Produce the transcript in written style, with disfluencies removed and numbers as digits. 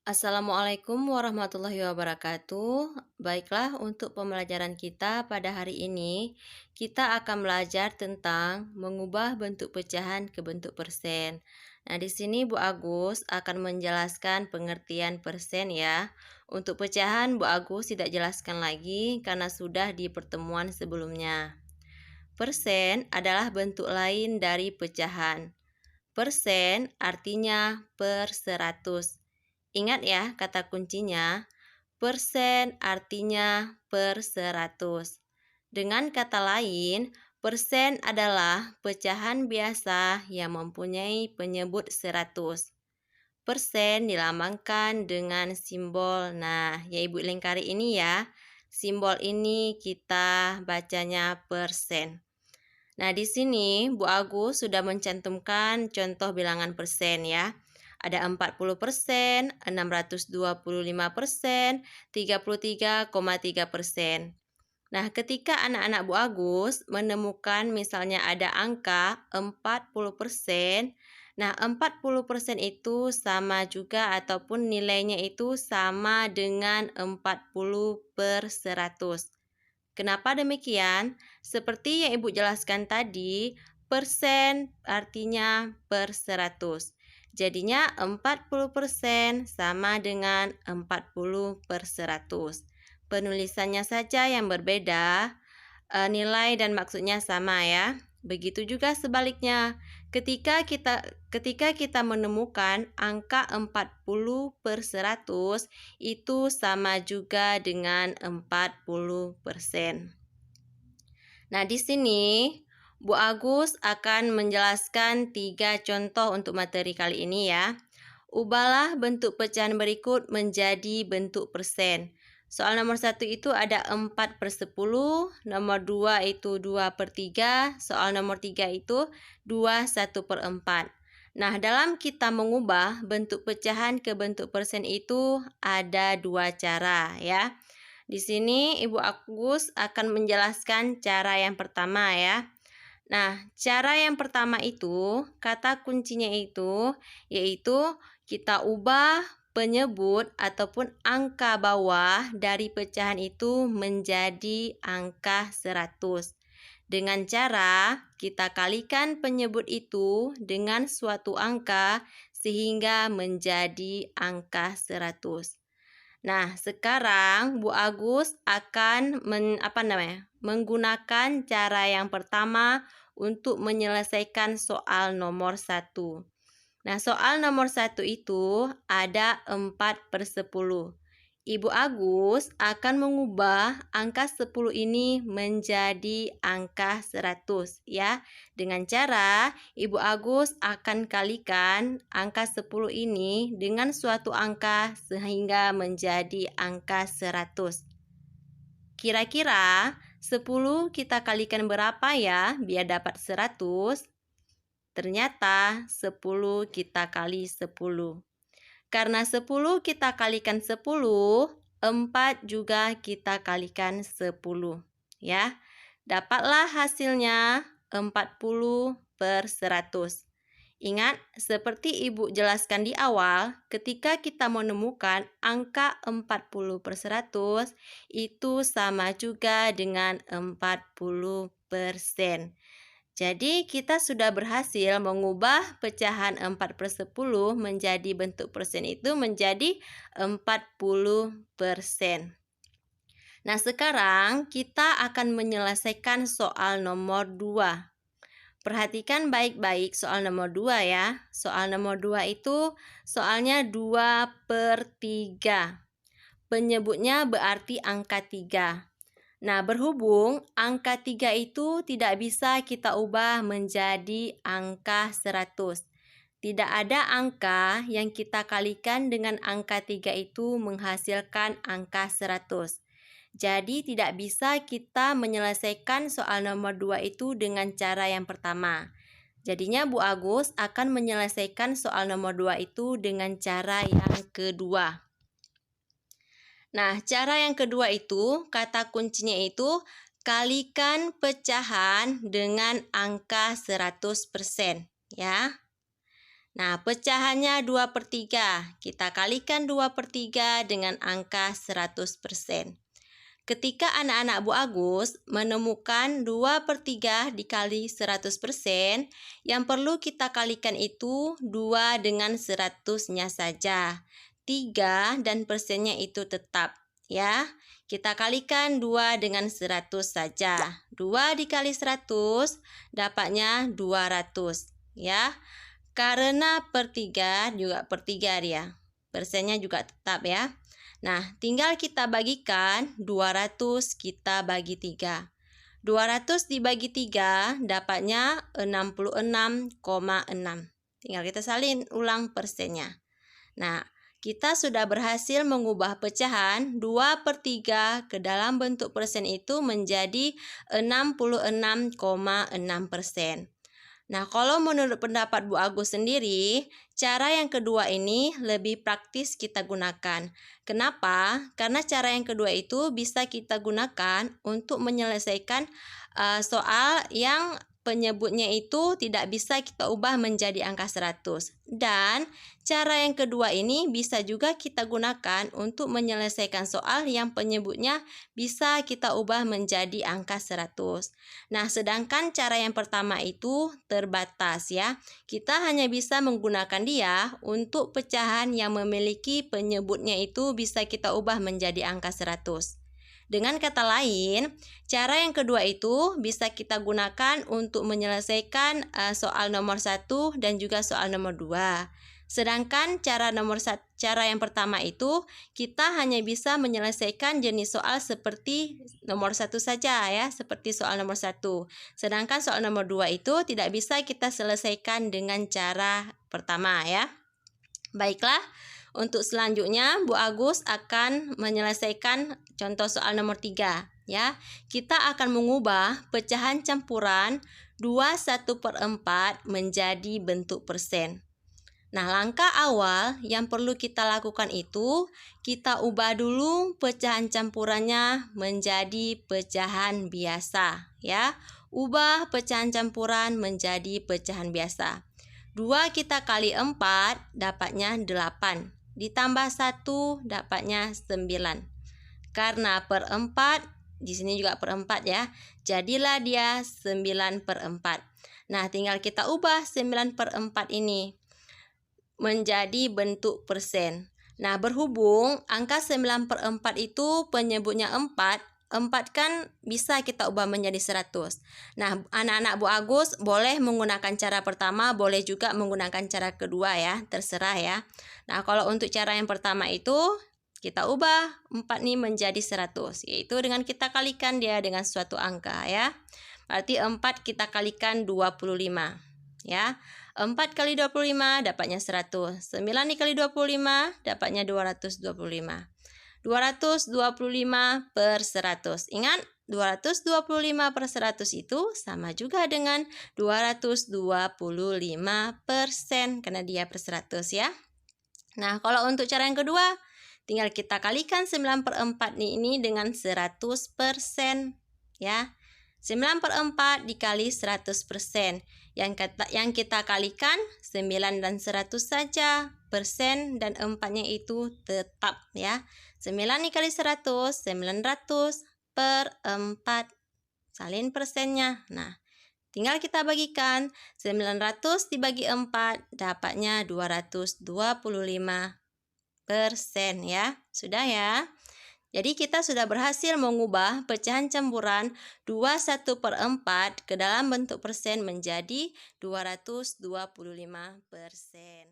Assalamualaikum warahmatullahi wabarakatuh. Baiklah, untuk pembelajaran kita pada hari ini, kita akan belajar tentang mengubah bentuk pecahan ke bentuk persen. Nah, di sini Bu Agus akan menjelaskan pengertian persen ya. Untuk pecahan, Bu Agus tidak jelaskan lagi karena sudah di pertemuan sebelumnya. Persen adalah bentuk lain dari pecahan. Persen artinya per 100. Ingat ya, kata kuncinya, persen artinya per 100. Dengan kata lain, persen adalah pecahan biasa yang mempunyai penyebut 100. Persen dilambangkan dengan simbol, ya Ibu lingkari ini ya. Simbol ini kita bacanya persen. Nah, di sini Bu Agus sudah mencantumkan contoh bilangan persen ya. Ada 40%, 625%, 33,3%. Nah, ketika anak-anak Bu Agus menemukan misalnya ada angka 40%, nah 40% itu sama juga ataupun nilainya itu sama dengan 40/100. Kenapa demikian? Seperti yang Ibu jelaskan tadi, persen artinya per 100. Jadinya 40% sama dengan 40/100. Penulisannya saja yang berbeda, nilai dan maksudnya sama ya. Begitu juga sebaliknya, ketika kita menemukan angka 40/100 itu sama juga dengan 40%. Nah, di sini Bu Agus akan menjelaskan 3 contoh untuk materi kali ini ya. Ubahlah bentuk pecahan berikut menjadi bentuk persen. Soal nomor 1 itu ada 4/10, nomor 2 itu 2/3, soal nomor 3 itu 2/1/4. Nah, dalam kita mengubah bentuk pecahan ke bentuk persen itu ada 2 cara ya. Di sini Ibu Agus akan menjelaskan cara yang pertama ya. Nah, cara yang pertama itu, kata kuncinya itu, yaitu kita ubah penyebut ataupun angka bawah dari pecahan itu menjadi angka 100. Dengan cara kita kalikan penyebut itu dengan suatu angka sehingga menjadi angka 100. Nah, sekarang Bu Agus akan menggunakan cara yang pertama untuk menyelesaikan soal nomor 1. Nah, soal nomor 1 itu ada 4/10. Ibu Agus akan mengubah angka 10 ini menjadi angka 100 ya. Dengan cara Ibu Agus akan kalikan angka 10 ini dengan suatu angka sehingga menjadi angka 100. Kira-kira 10 kita kalikan berapa ya biar dapat 100? Ternyata 10 kita kali 10. Karena 10 kita kalikan 10, 4 juga kita kalikan 10. Ya, dapatlah hasilnya 40/100. Ingat, seperti Ibu jelaskan di awal, ketika kita menemukan angka 40/100, itu sama juga dengan 40%. Jadi, kita sudah berhasil mengubah pecahan 4/10 menjadi bentuk persen itu menjadi 40%. Nah, sekarang kita akan menyelesaikan soal nomor 2. Perhatikan baik-baik soal nomor 2 ya. Soal nomor 2 itu soalnya 2/3. Penyebutnya berarti angka 3. Nah, berhubung angka 3 itu tidak bisa kita ubah menjadi angka 100. Tidak ada angka yang kita kalikan dengan angka 3 itu menghasilkan angka 100. Jadi, tidak bisa kita menyelesaikan soal nomor 2 itu dengan cara yang pertama. Jadinya Bu Agus akan menyelesaikan soal nomor 2 itu dengan cara yang kedua. Nah, cara yang kedua itu, kata kuncinya itu kalikan pecahan dengan angka 100%, ya. Nah, pecahannya 2/3. Kita kalikan 2/3 dengan angka 100%. Ketika anak-anak Bu Agus menemukan 2/3 dikali 100%, yang perlu kita kalikan itu 2 dengan 100-nya saja. 3 dan persennya itu tetap, ya. Kita kalikan 2 dengan 100 saja. 2 dikali 100 dapatnya 200, ya. Karena per 3 juga per 3 dia. Persennya juga tetap, ya. Nah, tinggal kita bagikan 200 kita bagi 3. 200 dibagi 3 dapatnya 66,6. Tinggal kita salin ulang persennya. Nah, kita sudah berhasil mengubah pecahan 2/3 ke dalam bentuk persen itu menjadi 66,6%. Nah, kalau menurut pendapat Bu Agus sendiri, cara yang kedua ini lebih praktis kita gunakan. Kenapa? Karena cara yang kedua itu bisa kita gunakan untuk menyelesaikan soal yang penyebutnya itu tidak bisa kita ubah menjadi angka 100. Dan cara yang kedua ini bisa juga kita gunakan untuk menyelesaikan soal yang penyebutnya bisa kita ubah menjadi angka 100. Nah, sedangkan cara yang pertama itu terbatas, ya. Kita hanya bisa menggunakan dia untuk pecahan yang memiliki penyebutnya itu bisa kita ubah menjadi angka 100. Dengan kata lain, cara yang kedua itu bisa kita gunakan untuk menyelesaikan soal nomor 1 dan juga soal nomor 2. Sedangkan cara yang pertama itu kita hanya bisa menyelesaikan jenis soal seperti nomor 1 saja, ya, seperti soal nomor 1. Sedangkan soal nomor 2 itu tidak bisa kita selesaikan dengan cara pertama, ya. Baiklah, untuk selanjutnya Bu Agus akan menyelesaikan contoh soal nomor 3, ya. Kita akan mengubah pecahan campuran 21/4 menjadi bentuk persen. Nah, langkah awal yang perlu kita lakukan itu, kita ubah dulu pecahan campurannya menjadi pecahan biasa, ya. Ubah pecahan campuran menjadi pecahan biasa. 2 kita kali 4 dapatnya 8. Ditambah 1 dapatnya 9. Karena per 4, di sini juga per 4, ya. Jadilah dia 9/4. Nah, tinggal kita ubah 9/4 ini menjadi bentuk persen. Nah, berhubung angka 9/4 itu penyebutnya 4 kan bisa kita ubah menjadi 100. Nah, anak-anak Bu Agus boleh menggunakan cara pertama, boleh juga menggunakan cara kedua, ya, terserah, ya. Nah, kalau untuk cara yang pertama itu kita ubah 4 nih menjadi 100, yaitu dengan kita kalikan dia dengan suatu angka, ya. Berarti 4 kita kalikan 25, ya. 4 kali 25 dapatnya 100. 9 dikali 25 dapatnya 225. 225/100. Ingat, 225/100 itu sama juga dengan 225% karena dia per 100, ya. Nah, kalau untuk cara yang kedua, tinggal kita kalikan 9/4 ini dengan 100%, ya. 9/4 dikali 100%. Yang kita kalikan 9 dan 100 saja. Persen dan 4-nya itu tetap, ya. 9 dikali 100, 900/4. Salin persennya. Nah, tinggal kita bagikan. 900 dibagi 4 dapatnya 225%, ya. Sudah, ya. Jadi kita sudah berhasil mengubah pecahan campuran 21/4 ke dalam bentuk persen menjadi 225%.